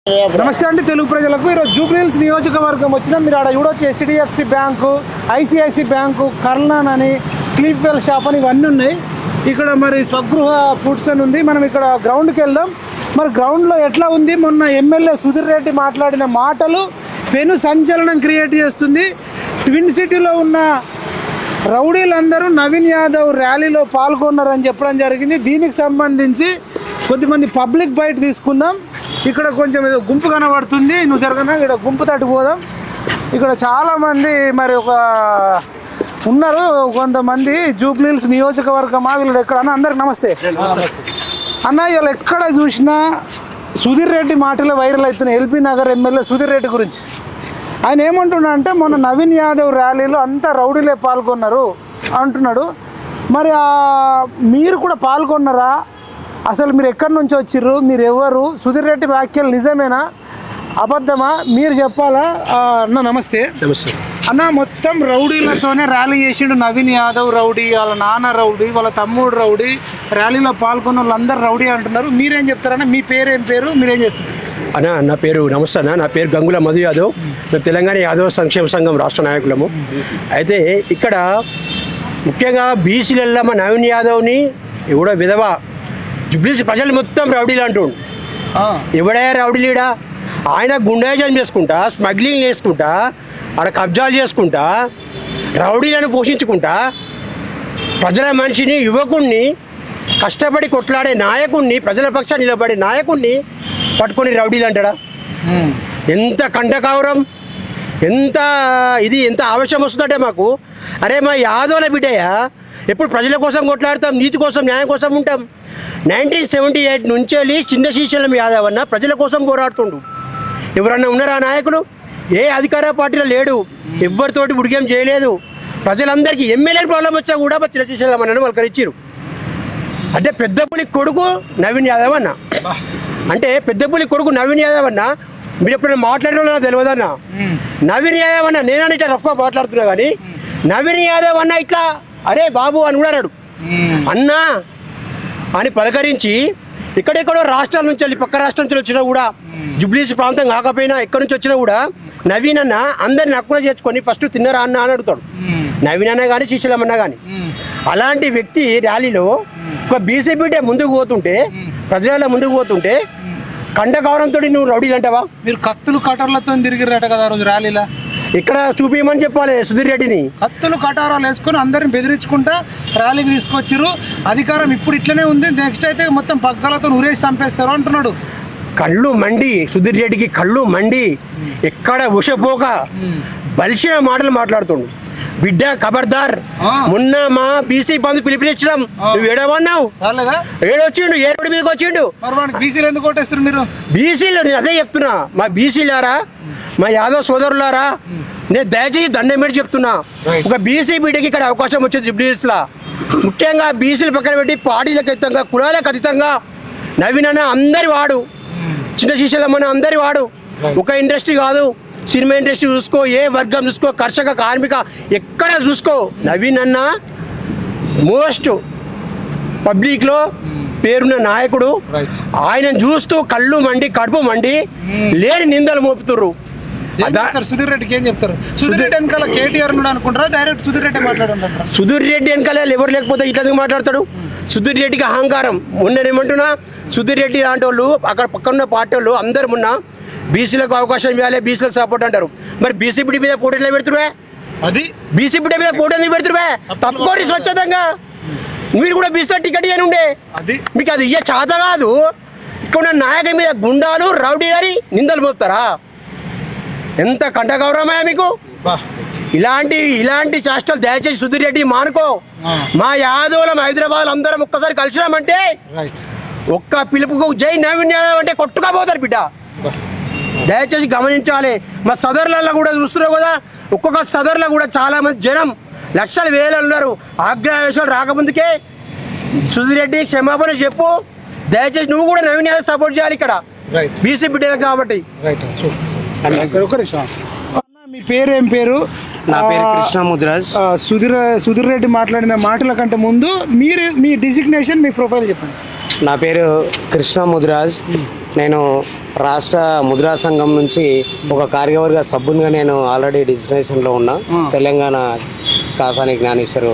నమస్తే అండి తెలుగు ప్రజలకు ఈరోజు జూబ్లీహిల్స్ నియోజకవర్గం వచ్చినా మీరు ఆడ చూడొచ్చు హెచ్డిఎఫ్సి బ్యాంకు ఐసిఐసి బ్యాంకు కర్నాన్ అని స్లీప్ వెల్ షాప్ అని ఇవన్నీ ఉన్నాయి ఇక్కడ మరి స్వగృహ ఫుడ్స్ అని ఉంది మనం ఇక్కడ గ్రౌండ్కి వెళ్దాం మరి గ్రౌండ్లో ఎట్లా ఉంది మొన్న ఎమ్మెల్యే సుధీర్ రెడ్డి మాట్లాడిన మాటలు పెను సంచలనం క్రియేట్ చేస్తుంది ట్విన్ సిటీలో ఉన్న రౌడీలందరూ నవీన్ యాదవ్ ర్యాలీలో పాల్గొన్నారని చెప్పడం జరిగింది దీనికి సంబంధించి కొద్దిమంది పబ్లిక్ బయట తీసుకుందాం ఇక్కడ కొంచెం ఏదో గుంపు కనబడుతుంది నువ్వు జరగనా ఇక్కడ గుంపు తట్టుపోదాం ఇక్కడ చాలామంది మరి ఒక ఉన్నారు కొంతమంది జూబ్లీహిల్స్ నియోజకవర్గమా వీళ్ళు ఎక్కడన్నా అందరికి నమస్తే అన్న వీళ్ళు ఎక్కడ చూసినా సుధీర్ రెడ్డి మాటలు వైరల్ అవుతున్నాయి ఎల్బీ నగర్ ఎమ్మెల్యే సుధీర్ రెడ్డి గురించి ఆయన ఏమంటున్నా అంటే మొన్న నవీన్ యాదవ్ ర్యాలీలో అంతా రౌడీలే పాల్గొన్నారు అంటున్నాడు మరి మీరు కూడా పాల్గొన్నారా అసలు మీరు ఎక్కడి నుంచి వచ్చిర్రు మీరు ఎవరు సుధీర్ రెడ్డి వ్యాఖ్యలు నిజమేనా అబద్ధమా మీరు చెప్పాలా అన్న నమస్తే నమస్తే అన్న మొత్తం రౌడీలతోనే ర్యాలీ చేసిండు నవీన్ యాదవ్ రౌడీ వాళ్ళ నాన్న రౌడీ వాళ్ళ తమ్ముడు రౌడీ ర్యాలీలో పాల్గొన్న వాళ్ళందరూ రౌడీ అంటున్నారు మీరేం చెప్తారన్నా మీ పేరు ఏం పేరు మీరేం చేస్తున్నారు అన్న నా పేరు నమస్తే అన్న నా పేరు గంగుల మధు యాదవ్ మేము తెలంగాణ యాదవ్ సంక్షేమ సంఘం రాష్ట్ర నాయకులము అయితే ఇక్కడ ముఖ్యంగా బీసీలలో మా నవీన్ యాదవ్ని ఎవడో విధవ జూబ్లీహిల్స్ ప్రజలు మొత్తం రౌడీలు అంటుండు ఎవడే రౌడీలీడా ఆయన గుండాయిజం చేసుకుంటా స్మగ్లింగ్ చేసుకుంటా ఆడ కబ్జాలు చేసుకుంటా రౌడీలను పోషించుకుంటా ప్రజల మనిషిని యువకుడిని కష్టపడి కొట్లాడే నాయకుడిని ప్రజల పక్షాన్ని నిలబడే నాయకుడిని పట్టుకొని రౌడీలు అంటాడా ఎంత కంటకావరం ఎంత ఎంత ఆవేశం వస్తుందంటే మాకు అరే మా యాదవుల బిడ్డయ్యా ఎప్పుడు ప్రజల కోసం కొట్లాడతాం నీతి కోసం న్యాయం కోసం ఉంటాం 1978 నుంచి వెళ్ళి చిన్న శ్రీశైలం యాదవ్ అన్న ప్రజల కోసం పోరాడుతుండు ఎవరన్నా ఉన్నారా నాయకులు ఏ అధికార పార్టీలో లేడు ఎవరితోటి ఉడిగేం చేయలేదు ప్రజలందరికీ ఎమ్మెల్యే ప్రాబ్లం వచ్చా కూడా చిన్న శ్రీశైలం అన్న వాళ్ళకి ఇచ్చారు అంటే పెద్దపులి కొడుకు నవీన్ యాదవ్ అన్న అంటే పెద్దపులి కొడుకు నవీన్ యాదవ్ అన్న మీరు ఎప్పుడైనా మాట్లాడడం తెలియదన్న నవీన్ యాదవ్ అన్న నేనని ఇట్లా రఫ్గా మాట్లాడుతున్నా కానీ నవీన్ యాదవ్ అన్న ఇట్లా అరే బాబు అని కూడా అన్నాడు అన్నా అని పలకరించి ఇక్కడెక్కడో రాష్ట్రాల నుంచి వెళ్ళి పక్క రాష్ట్రం నుంచి వచ్చినా కూడా జూబ్లీహిల్స్ ప్రాంతం కాకపోయినా ఎక్కడి నుంచి వచ్చినా కూడా నవీన్ అన్న అందరిని హక్కున చేర్చుకొని ఫస్ట్ తిన్నరా అన్న అని అడుగుతాడు నవీన్ అన్న కానీ శ్రీశైలం అన్న కానీ అలాంటి వ్యక్తి ర్యాలీలో ఒక బీసీపీ ముందుకు పోతుంటే ప్రజల ముందుకు పోతుంటే కండగౌరంతో నువ్వు రౌడీలు అంటావా మీరు కత్తులు కటర్లతో తిరిగిరట కదా రోజు ర్యాలీలో ఇక్కడ చూపించమని చెప్పాలి సుధీర్ రెడ్డిని కత్తులు కటారాలు వేసుకొని అందరిని బెదిరించుకుంటా ర్యాలీకి తీసుకొచ్చారు అధికారం ఇప్పుడు ఇట్లనే ఉంది నెక్స్ట్ అయితే మొత్తం పగ్గాలతో ఊరేసి చంపేస్తారు అంటున్నాడు కళ్ళు మండి సుధీర్ రెడ్డికి కళ్ళు మండి ఎక్కడ ఉషపోక బలిసిన మాటలు మాట్లాడుతుండు బిడ్డ ఖబర్దార్ మొన్న మా బీసీ బంధు పిలిపినిచ్చినాం నువ్వు ఏడవన్నావు ఏడొచ్చిండు ఏడు మీకు వచ్చిండు బీసీలు ఎందుకు కొట్టేస్తారు మీరు బీసీలు నేను అదే చెప్తున్నా మా బీసీలారా మా యాదవ్ సోదరులారా నేను దయచేసి దండం పెట్టి చెప్తున్నా ఒక బీసీ బిడ్డకి ఇక్కడ అవకాశం వచ్చింది జూబ్లీహిల్స్ లా ముఖ్యంగా బీసీలు పక్కన పెట్టి పార్టీలకు అతీతంగా కులాలకు అతీతంగా నవీన్ అన్న అందరి వాడు చిన్న శ్రీశైలం అన్న అందరి వాడు ఒక ఇండస్ట్రీ కాదు సినిమా ఇండస్ట్రీ చూసుకో ఏ వర్గం చూసుకో కర్షక కార్మిక ఎక్కడ చూసుకో నవీన్ అన్న మోస్ట్ పబ్లిక్లో పేరున్న నాయకుడు ఆయన చూస్తూ కళ్ళు మండి కడుపు మండి లేని నిందలు మోపుతుర్రు సుధీర్ రెడ్డికి ఏం చెప్తారు సుధీర్ రెడ్డి వెనకాల కేటీఆర్ అనుకుంటారా డైరెక్ట్ సుధీర్ రెడ్డి మాట్లాడారు సుధీర్ రెడ్డి వెనకాల ఎవరు లేకపోతే ఇట్లా మాట్లాడతాడు సుధీర్ రెడ్డికి అహంకారం మొన్నేమంటున్నా సుధీర్ రెడ్డి లాంటి వాళ్ళు అక్కడ పక్కన పార్టీ వాళ్ళు అందరు మొన్న బీసీలకు అవకాశం ఇవ్వాలి బీసీలకు సపోర్ట్ అంటారు మరి బీసీపీ మీద పోటీలో పెడుతురువే అది బీసీపీ మీద పోటీ పెడుతురువే తప్పకోటి స్వచ్ఛతంగా మీరు కూడా బీసీ టికెట్ అని ఉండే అది మీకు అది ఇయ్య చేత కాదు ఇక్కడ ఉన్న నాయకుడి మీద గుండాలు రౌడీ గారి నిందలు మోపుతారా ఎంత కంటగౌరవమయ్యా మీకు ఇలాంటి చేష్టలు దయచేసి సుధీర్ రెడ్డి మానుకో మా యాదవులం హైదరాబాద్ అందరం ఒక్కసారి కలిసినామంటే ఒక్క పిలుపుకు జై నవీన్ యాదవ్ అంటే కొట్టుకపోతారు బిడ్డ దయచేసి గమనించాలి మా సదర్లలో కూడా చూస్తున్నావు కదా ఒక్కొక్క సదర్లో కూడా చాలా మంది జనం లక్షల వేలు ఉన్నారు ఆగ్రహవేశాలు రాకముందుకే సుధీర్ రెడ్డి క్షమాపణ చెప్పు దయచేసి నువ్వు కూడా నవీన్ యాదవ్ సపోర్ట్ చేయాలి ఇక్కడ బీసీ బిడ్డలకు కాబట్టి మీ పేరు ఏం పేరు నా పేరు కృష్ణ ముద్రాజ్ సుధీర్ రెడ్డి మాట్లాడిన మాటల కంటే ముందు మీరు మీ డిజిగ్నేషన్ మీ ప్రొఫైల్ చెప్పండి నా పేరు కృష్ణ ముద్రాజ్ నేను రాష్ట్ర ముద్రా సంఘం నుంచి ఒక కార్యవర్గ సభ్యునిగా నేను ఆల్రెడీ డిజిగ్నేషన్లో ఉన్నా. తెలంగాణ కాసాని జ్ఞానేశ్వరు